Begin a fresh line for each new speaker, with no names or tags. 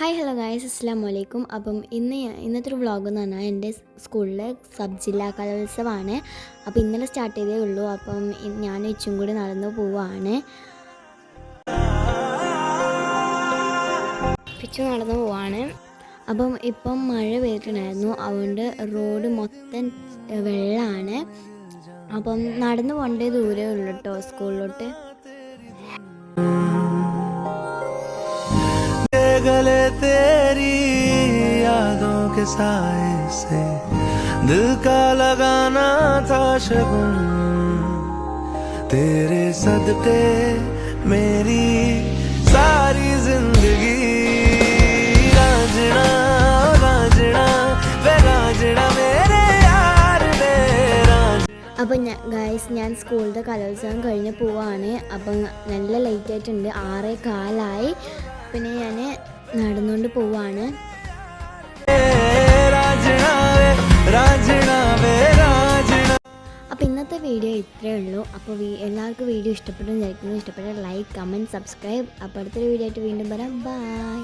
Hi hello guys, അസ്സലാമു അലൈക്കും. അപ്പം ഇന്നത്തെ ഒരു വ്ളോഗ് എന്ന് പറഞ്ഞാൽ എൻ്റെ സ്കൂളിലെ സബ് ജില്ലാ കലോത്സവമാണ്. അപ്പോൾ ഇന്നലെ സ്റ്റാർട്ട് ചെയ്തേ ഉള്ളൂ. അപ്പം ഞാൻ ഇച്ചും കൂടി നടന്നു പോവാണ്. അപ്പം ഇപ്പം മഴ പെയ്തിട്ടുണ്ടായിരുന്നു, അതുകൊണ്ട് റോഡ് മൊത്തം വെള്ളമാണ്. അപ്പം നടന്നു പോകേണ്ട ദൂരമേ ഉള്ളൂ കേട്ടോ സ്കൂളിലോട്ട്.
गले तेरी यादों के साए से दिल का लगाना था शगुन, तेरे सदके मेरी सारी जिंदगी रांझना रांझना वे रांझना मेरे यार वे रांझना.
അപ്പം ഞാൻ സ്കൂളിലെ കലോത്സവം കഴിഞ്ഞ് പോവാണ്. അപ്പം നല്ല ലേറ്റ് ആയിട്ടുണ്ട്, 6:15. പിന്നെ ഞാൻ നടന്നുകൊണ്ട് പോവാണ്. അപ്പോൾ ഇന്നത്തെ വീഡിയോ ഇത്രയേ ഉള്ളൂ. അപ്പോൾ എല്ലാവർക്കും വീഡിയോ ഇഷ്ടപ്പെട്ടെന്ന് വിചാരിക്കുന്നു. ഇഷ്ടപ്പെട്ട ലൈക്ക്, കമൻറ്റ്, സബ്സ്ക്രൈബ്. അപ്പോൾ അടുത്തൊരു വീഡിയോ ആയിട്ട് വീണ്ടും വരാം. ബൈ.